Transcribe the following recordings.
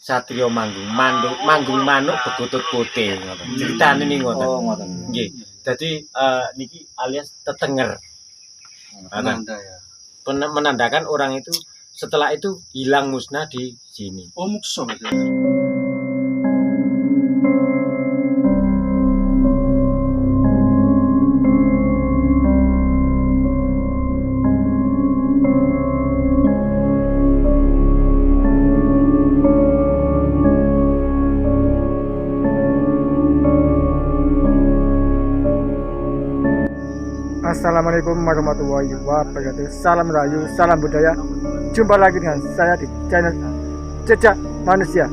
Satrio manggung manuk bekutut putih ngoten. Critane niku ngoten. Oh, ngoten. Nggih. Dadi niki alias tetenger. Penanda ya. Menandakan orang itu setelah itu hilang musnah di sini. Oh, mukso gitu ya. Assalamualaikum warahmatullahi wabarakatuh. Salam Rahayu, salam budaya. Jumpa lagi dengan saya di channel Jejak Manusia.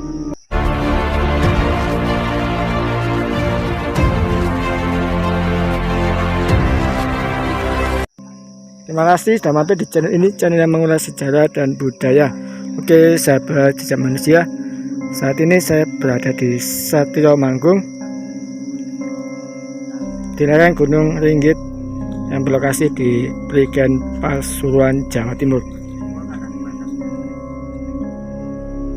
Terima kasih sudah mampir di channel ini, channel yang mengulas sejarah dan budaya. Oke, sahabat Jejak Manusia, saat ini saya berada di Satrio Manggung, di lereng Gunung Ringgit yang berlokasi di Prigen, Pasuruan, Jawa Timur.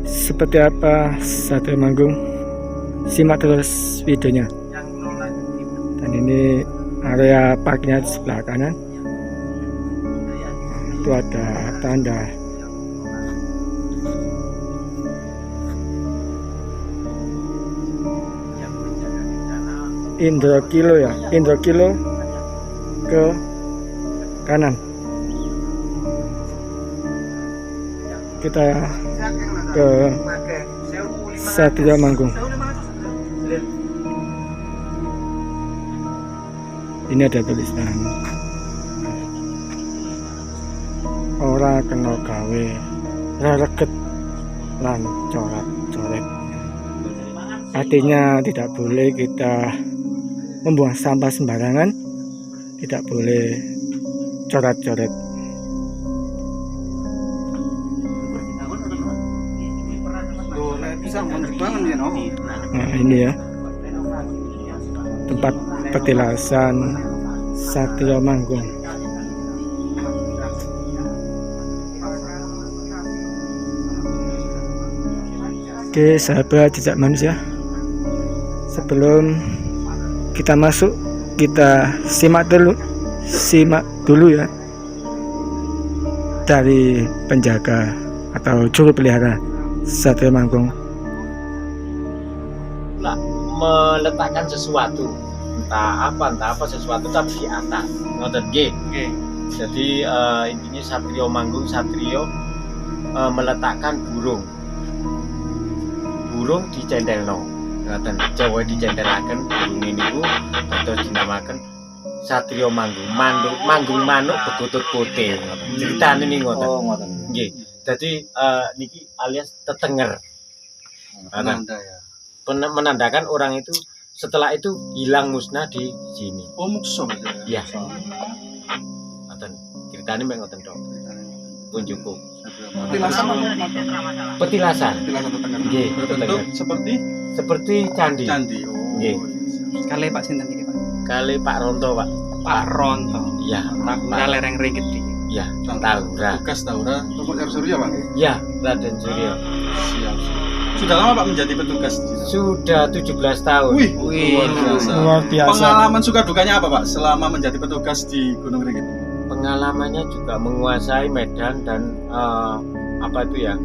Seperti apa Satrio Manggung? Simak terus videonya. Dan ini area parkirnya di sebelah kanan. Itu ada tanda Indrokilo ya, Indrokilo ke kanan. Kita ke Satrio Manggung. Ini ada tulisan ora kena gawe rereget lan coret-coret. Artinya tidak boleh kita membuang sampah sembarangan, tidak boleh coret-coret. Nah, ini ya tempat petilasan Satrio Manggung. Oke, sahabat Jejak Manusia, sebelum kita masuk, kita simak dulu ya dari penjaga atau juru pelihara Satrio Manggung. Lah, meletakkan sesuatu, entah apa sesuatu tapi di atas. Ngoten nggih. Jadi intinya Satrio Manggung, meletakkan burung dicentelno. Ngoten, Jawa dicentelaken burung niku terus dinamaken Satrio Manggung manuk bekutut putih. Critane niku ngoten. Oh, ngoten. Nggih. Dadi niki alias tetenger. Penanda ya. Menandakan orang itu setelah itu hilang musnah di sini. Oh, mukso gitu ya. Iya. Ngoten. Critane mek ngoten tok. Pun cukup. Petilasan Petilasan. tetenger. Nggih, Berbentuk seperti candi. candi. Oh. Nggih. Kali Pak sinten iki, Pak? Kali Pak Ronto, Pak. Pak Ronto. Iya, Tahura lereng Ringgit iki. iya, Tahura. Tugas Tahura untuk Surya, Pak. Iya, Raden Suryo. Siap. Sudah lama Pak menjadi petugas di sini? Sudah 17 tahun. Wih, Wih, Luar biasa. Pengalaman suka dukanya apa Pak selama menjadi petugas di Gunung Ringgit? Pengalamannya juga menguasai medan dan apa itu ya,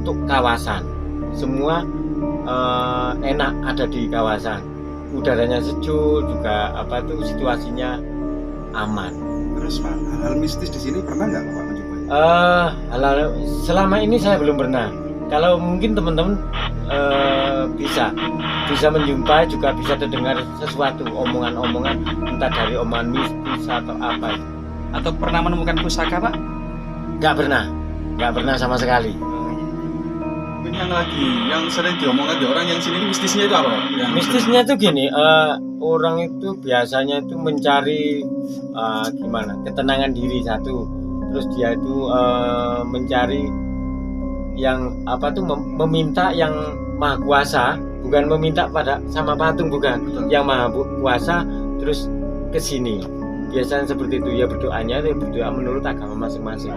untuk kawasan semua enak ada di kawasan, udaranya sejuk juga, apa itu situasinya aman. Terus Pak, hal mistis di sini pernah nggak Pak mencoba? Halal selama ini saya belum pernah. Kalau mungkin teman-teman bisa menjumpai, juga bisa terdengar sesuatu omongan-omongan, entah dari omongan mistis atau apa. Atau pernah menemukan pusaka, Pak? Nggak pernah sama sekali. Mungkin yang sering diomongkan di orang yang sini mistisnya itu apa Pak? Yang Mistisnya tuh gini, orang itu biasanya itu mencari gimana, ketenangan diri satu, terus dia itu mencari yang apa tuh, meminta yang maha kuasa, bukan meminta pada sama patung, bukan, yang maha kuasa terus ke sini. Biasanya seperti itu ya, berdoa menurut agama masing-masing.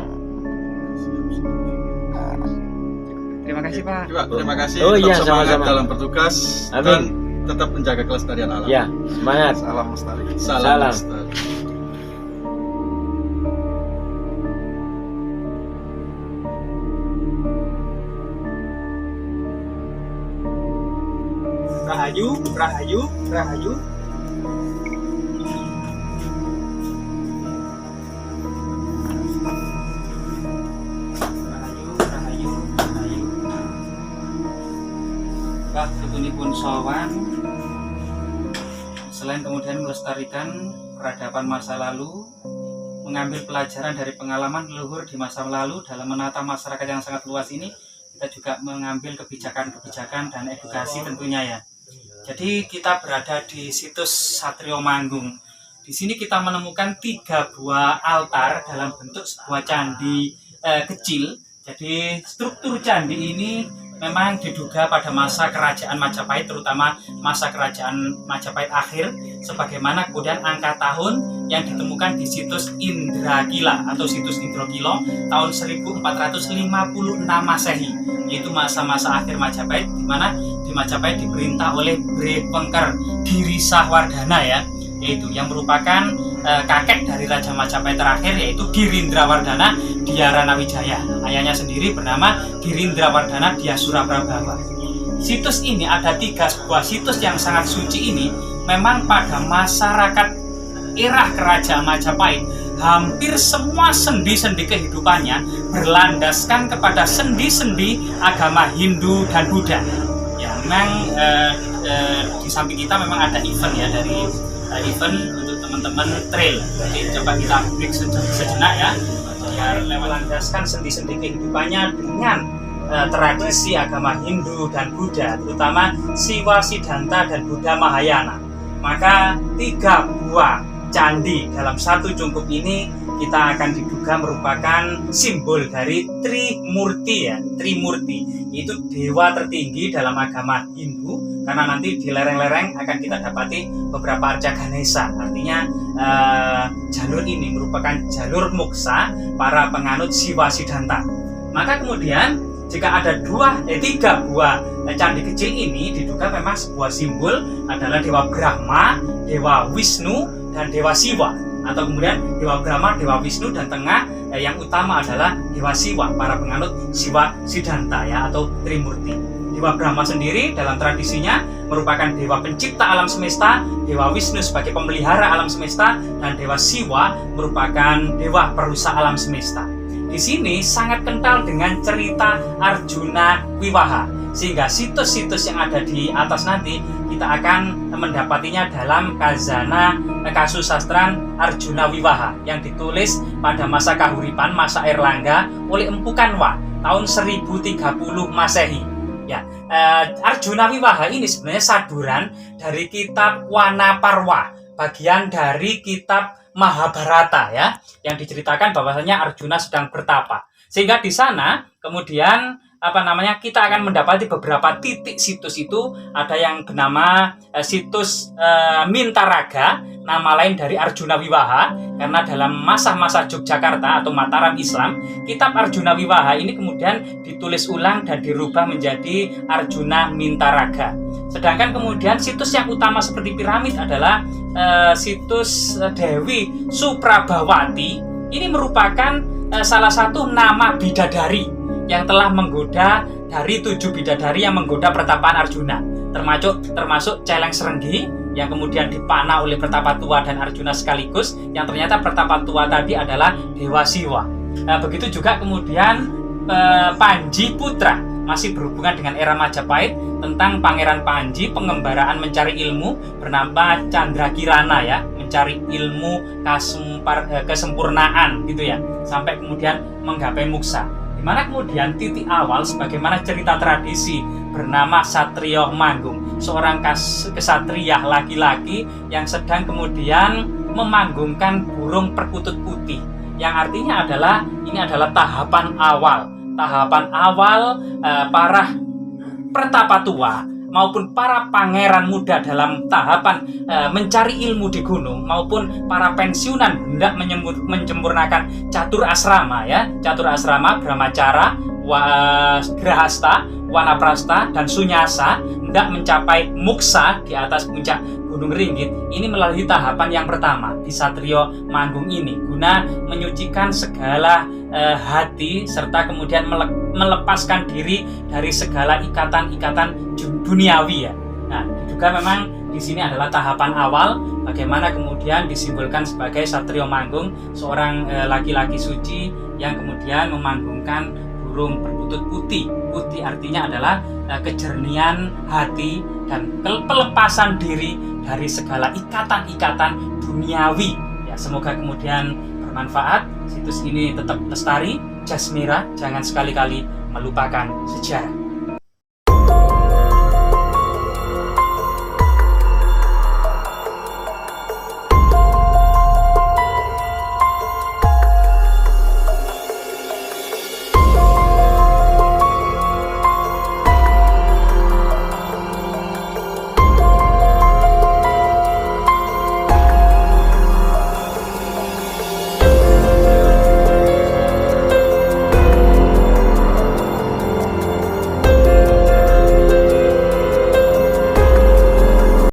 kasih Pak. Coba, terima kasih. Oh, Tetap iya, semangat sama-sama. dalam bertugas Amin. dan tetap menjaga kelestarian alam. Ya, semangat. Salam lestari. Salam. Lestari. Rahayu, rahayu, rahayu. Rahayu, rahayu, rahayu. Pak, pun sowan. Selain kemudian melestarikan peradaban masa lalu, mengambil pelajaran dari pengalaman leluhur di masa lalu dalam menata masyarakat yang sangat luas ini, kita juga mengambil kebijakan-kebijakan dan edukasi tentunya ya. Jadi kita berada di situs Satrio Manggung. Di sini kita menemukan 3 buah altar dalam bentuk sebuah candi kecil. Jadi struktur candi ini memang diduga pada masa kerajaan Majapahit, terutama masa kerajaan Majapahit akhir, sebagaimana kemudian angka tahun yang ditemukan di situs Indrakila atau situs Indrakila tahun 1456 Masehi, yaitu masa-masa akhir Majapahit, di mana di Majapahit diperintah oleh Bre Pengker Girisahwardhana ya, yaitu yang merupakan kakek dari Raja Majapahit terakhir, yaitu Girindrawardhana Diyaranawijaya. Ayahnya sendiri bernama Girindrawardhana Dyasuraprabawa. Situs ini ada 3 buah situs yang sangat suci ini. Memang pada masyarakat era kerajaan Majapahit, hampir semua sendi-sendi kehidupannya berlandaskan kepada sendi-sendi agama Hindu dan Buddha. Ya, memang di samping kita memang ada event ya, dari event untuk teman-teman trail. Jadi coba kita break sejenak ya, biar melandaskan sendi-sendi kehidupannya dengan tradisi agama Hindu dan Buddha, terutama Siwa, Siddhanta, dan Buddha Mahayana. Maka 3 buah candi dalam satu cungkup ini kita akan diduga merupakan simbol dari Trimurti ya. Trimurti itu dewa tertinggi dalam agama Hindu, karena nanti di lereng-lereng akan kita dapati beberapa arca Ganesha. Artinya jalur ini merupakan jalur moksa para penganut Siwa Siddhanta. Maka kemudian jika ada 3 buah candi kecil ini diduga memang sebuah simbol adalah Dewa Brahma, Dewa Wisnu, dan Dewa Siwa. Atau kemudian Dewa Brahma, Dewa Wisnu, dan tengah yang utama adalah Dewa Siwa, para penganut Siwa Siddhanta ya, atau Trimurti. Dewa Brahma sendiri dalam tradisinya merupakan dewa pencipta alam semesta, Dewa Wisnu sebagai pemelihara alam semesta, dan Dewa Siwa merupakan dewa perusak alam semesta. Di sini sangat kental dengan cerita Arjuna Wiwaha, sehingga situs-situs yang ada di atas nanti kita akan mendapatinya dalam Kazana Kasusastran Arjuna Wiwaha yang ditulis pada masa Kahuripan, masa Airlangga oleh Empu Kanwa tahun 1030 Masehi. Ya, Arjuna Wiwaha ini sebenarnya saduran dari kitab Wanaparwa, bagian dari kitab Mahabharata ya, yang diceritakan bahwasanya Arjuna sedang bertapa. Sehingga di sana kemudian kita akan mendapati beberapa titik situs itu. Ada yang bernama situs Mintaraga, nama lain dari Arjuna Wiwaha, karena dalam masa-masa Yogyakarta atau Mataram Islam, kitab Arjuna Wiwaha ini kemudian ditulis ulang dan dirubah menjadi Arjuna Mintaraga. Sedangkan kemudian situs yang utama seperti piramid adalah situs Dewi Suprabawati. Ini merupakan salah satu nama bidadari yang telah menggoda dari 7 bidadari yang menggoda pertapaan Arjuna, termasuk Celeng Serenggi yang kemudian dipanah oleh Pertapa Tua dan Arjuna sekaligus, yang ternyata Pertapa Tua tadi adalah Dewa Siwa. Begitu juga kemudian Panji Putra, masih berhubungan dengan era Majapahit, tentang Pangeran Panji, pengembaraan mencari ilmu, bernama Candrakirana ya, mencari ilmu kesempurnaan gitu ya, sampai kemudian menggapai muksa. Dimana kemudian titik awal sebagaimana cerita tradisi bernama Satrio Manggung, seorang kesatria laki-laki yang sedang kemudian memanggungkan burung perkutut putih, yang artinya adalah ini adalah tahapan awal para Pertapa Tua maupun para pangeran muda dalam tahapan mencari ilmu di gunung, maupun para pensiunan hendak menyempurnakan catur asrama ya, catur asrama, brahmacara, Grahasta, Wanaprasta, dan Sunyasa hendak mencapai muksa di atas puncak Gunung Ringgit ini melalui tahapan yang pertama di Satrio Manggung ini guna menyucikan segala hati serta kemudian melepaskan diri dari segala ikatan-ikatan duniawi ya. Nah, juga memang di sini adalah tahapan awal bagaimana kemudian disimbolkan sebagai Satrio Manggung, seorang laki-laki suci yang kemudian memanggungkan burung berputut putih. Putih artinya adalah kejernihan hati dan pelepasan diri dari segala ikatan-ikatan duniawi. Ya, semoga kemudian bermanfaat. Situs ini tetap lestari, Jasmira, jangan sekali-kali melupakan sejarah.